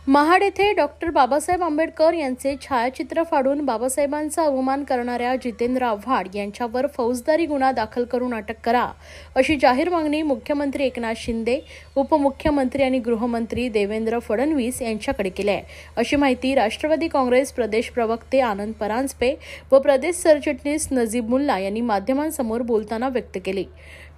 महाड येथे डॉक्टर बाबासाहेब आंबेडकर यांचे छायाचित्र फाडून बाबासाहेबांचा अवमान करणाऱ्या जितेंद्र आव्हाड यांच्यावर फौजदारी गुन्हा दाखल करून अटक करा अशी जाहीर मागणी मुख्यमंत्री एकनाथ शिंदे, उपमुख्यमंत्री आणि गृहमंत्री देवेंद्र फडणवीस यांच्याकडे केली आहे, अशी माहिती राष्ट्रवादी काँग्रेस प्रदेश प्रवक्ते आनंद परांजपे व प्रदेश सरचिटणीस नजीब मुल्ला यांनी माध्यमांसमोर बोलताना व्यक्त केली।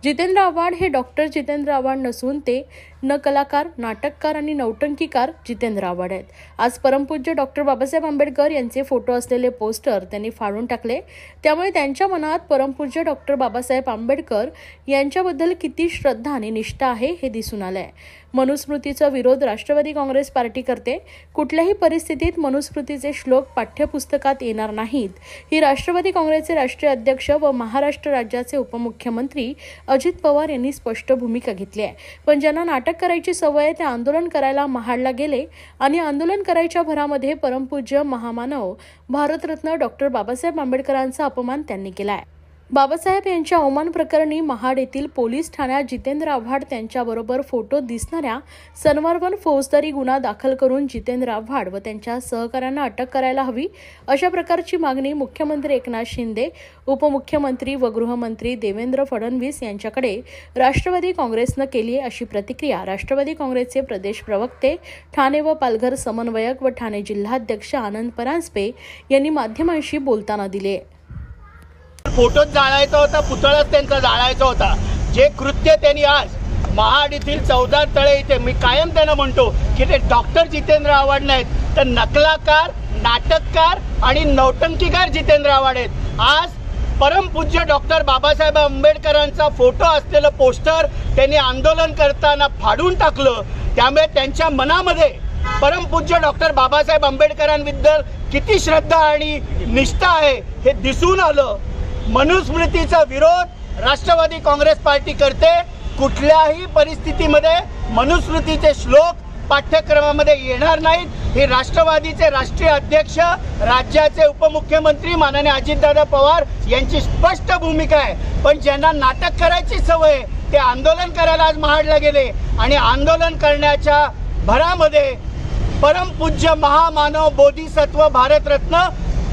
जितेंद्र आव्हाड हे डॉक्टर जितेंद्र आव्हाड नसून ते न कलाकार, नाटककार आणि नौटंकीकार जितेंद्र आव्हाड आहेत। आज परमपूज्य डॉक्टर बाबासाहेब आंबेडकर यांचे फोटो असलेले पोस्टर त्यांनी फाडून टाकले, त्यामुळे त्यांच्या मनात परमपूज्य डॉक्टर बाबासाहेब आंबेडकर यांच्याबद्दल किती श्रद्धा आणि निष्ठा आहे हे दिसून आलंय। मनुस्मृतीचा विरोध राष्ट्रवादी काँग्रेस पार्टी करते। कुठल्याही परिस्थितीत मनुस्मृतीचे श्लोक पाठ्यपुस्तकात येणार नाहीत, ही राष्ट्रवादी काँग्रेसचे राष्ट्रीय अध्यक्ष व महाराष्ट्र राज्याचे उपमुख्यमंत्री अजित पवार यांनी स्पष्ट भूमिका घेतली आहे। पण ज्यांना नाटक करायची सवय आहे ते आंदोलन करायला महाडला गेले आणि आंदोलन करायच्या भरामध्ये परमपूज्य महामानव भारतरत्न डॉक्टर बाबासाहेब आंबेडकरांचा अपमान त्यांनी केलाय। बाबासाहेब यांच्या अवमान प्रकरणी महाड येथील पोलीस ठाण्यात जितेंद्र आव्हाड त्यांच्याबरोबर फोटो दिसणाऱ्या सनवारवर फौजदारी गुन्हा दाखल करून जितेंद्र आव्हाड व त्यांच्या सहकाऱ्यांना अटक करायला हवी, अशा प्रकारची मागणी मुख्यमंत्री एकनाथ शिंदे, उपमुख्यमंत्री व गृहमंत्री देवेंद्र फडणवीस यांच्याकडे राष्ट्रवादी काँग्रेसनं केली आहे, अशी प्रतिक्रिया राष्ट्रवादी काँग्रेसचे प्रदेश प्रवक्ते, ठाणे व पालघर समन्वयक व ठाणे जिल्हाध्यक्ष आनंद परांजपे यांनी माध्यमांशी बोलताना दिली आहे। फोटोच जाळायचा होता, पुतळाच त्यांचा जाळायचा होता। जे कृत्य त्यांनी आज महाड येथील 14 तळे इथे, मी कायम त्यांना म्हणतो की ते डॉक्टर जितेंद्र आव्हाड नाहीत तर नकलाकार, नाटककार आणि नौटंकीकार जितेंद्र आव्हाड आहेत। आज परमपूज्य डॉक्टर बाबासाहेब आंबेडकरांचा फोटो असलेलं पोस्टर त्यांनी आंदोलन करताना फाडून टाकलं, त्यामुळे त्यांच्या मनामध्ये परमपूज्य डॉक्टर बाबासाहेब आंबेडकरांबद्दल किती श्रद्धा आणि निष्ठा आहे हे दिसून आलं। मनुस्मृतीचा विरोध राष्ट्रवादी काँग्रेस पार्टी करते। कुठल्याही परिस्थितीमध्ये मनुस्मृतीचे श्लोक पाठ्यक्रमामध्ये येणार नाहीत, हे राष्ट्रवादीचे राष्ट्रीय अध्यक्ष, राज्याचे उपमुख्यमंत्री माननीय अजितदादा पवार यांची स्पष्ट भूमिका आहे। पण ज्यांना नाटक करायची सवय ते आंदोलन करायला आज महाडला गेले आणि आंदोलन करण्याच्या भरामध्ये परमपूज्य महामानव बोधिसत्व भारतरत्न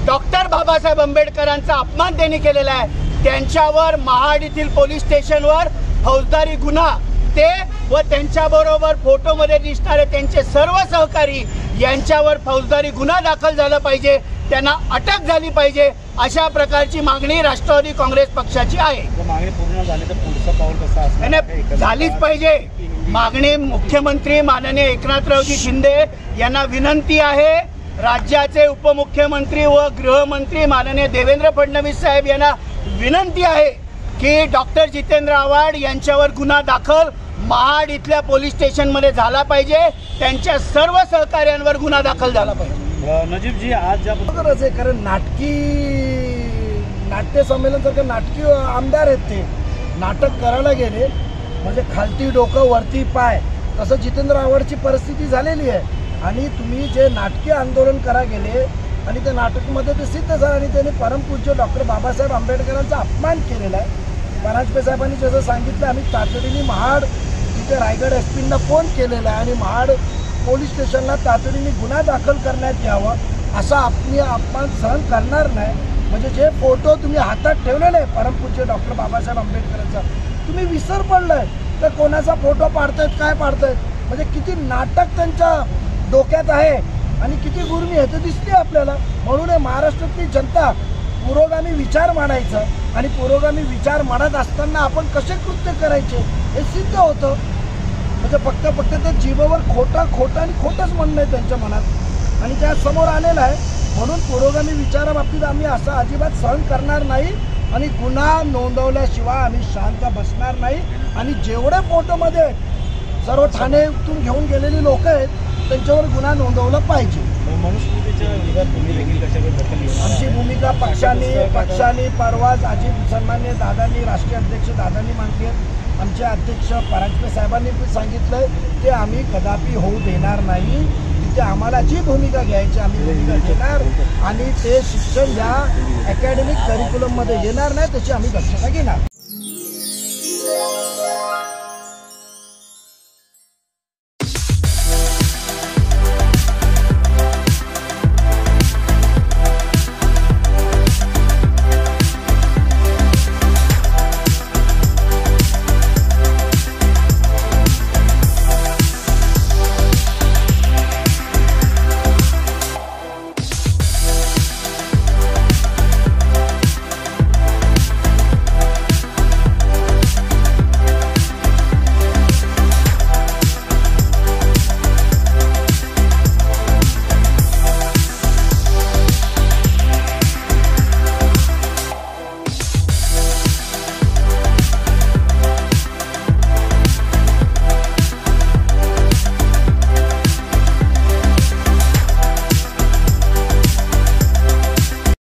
डॉक्टर बाबासाहेब आंबेडकरांचा अपमान त्यांनी केलेला आहे। त्यांच्यावर महाड येथील पोलीस स्टेशनवर फौजदारी गुन्हा, ते व त्यांच्याबरोबर फोटोमध्ये दिसणारे त्यांचे सर्व सहकारी यांच्यावर फौजदारी गुन्हा दाखल झाला पाहिजे, त्यांना अटक झाली पाहिजे, अशा प्रकारची मागणी राष्ट्रवादी काँग्रेस पक्षाची आहे। मागणी पूर्ण झाली तर पुढचं पाऊल कसं असणार? झालीच पाहिजे मागणी। मुख्यमंत्री माननीय एकनाथरावजी शिंदे यांना विनंती आहे, राज्याचे उपमुख्यमंत्री व गृहमंत्री माननीय देवेंद्र फडणवीस साहेब यांना विनंती आहे की डॉक्टर जितेंद्र आव्हाड यांच्यावर गुन्हा दाखल महाड इथल्या पोलीस स्टेशनमध्ये झाला पाहिजे, त्यांच्या सर्व सहकार्यांवर गुन्हा दाखल झाला पाहिजे। नजीबजी, आज ज्या आहे कारण नाट्य संमेलनासारखं नाटकी आमदार आहेत, ते नाटक करायला गेले म्हणजे खालती डोकं वरती पाय, तसं जितेंद्र आव्हाडची परिस्थिती झालेली आहे। आणि तुम्ही जे नाटकी आंदोलन करा गेले आणि त्या नाटकमध्ये ते सिद्ध झालं आणि त्यांनी परमपूज्य डॉक्टर बाबासाहेब आंबेडकरांचा अपमान केलेला आहे। परांजपे साहेबांनी जसं सांगितलं, आम्ही तातडीने महाड तिथे रायगड SP-ना फोन केलेला आहे आणि महाड पोलीस स्टेशनला तातडीने गुन्हा दाखल करण्यात यावा, असा अपमान सहन करणार नाही। म्हणजे जे फोटो तुम्ही हातात ठेवलेले आहे परमपूज्य डॉक्टर बाबासाहेब आंबेडकरांचा, तुम्ही विसर पडलाय तर कोणाचा फोटो पाडतायत, काय पाडतायत, म्हणजे किती नाटक त्यांच्या डोक्यात आहे आणि किती गुर्मी आहे ते दिसते आपल्याला। म्हणून महाराष्ट्रातली जनता पुरोगामी विचार मांडायचं आणि पुरोगामी विचार मांडत असताना आपण कसे कृत्य करायचे हे सिद्ध होतं। म्हणजे फक्त ते जीवावर खोटं आणि खोटंच म्हणणं आहे त्यांच्या मनात आणि त्या समोर आलेलं आहे। म्हणून पुरोगामी विचाराबाबतीत आम्ही असं अजिबात सहन करणार नाही आणि गुन्हा नोंदवल्याशिवाय आम्ही शांत बसणार नाही। आणि जेवढे फोटोमध्ये सर्व ठाणेतून घेऊन गेलेली लोक आहेत त्यांच्यावर गुन्हा नोंदवला पाहिजे। आमची भूमिका पक्षाने परवाच सन्माननीय दादांनी, राष्ट्रीय अध्यक्ष दादांनी मांडली आहे। आमचे अध्यक्ष परांजपे साहेबांनी पण सांगितलं ते आम्ही कदापि होऊ देणार नाही। तिथे आम्हाला जी भूमिका घ्यायची आम्ही भूमिका घेणार आणि ते शिक्षण या अकॅडमिक करिक्युलममध्ये येणार नाही त्याची आम्ही दक्षता घेणार।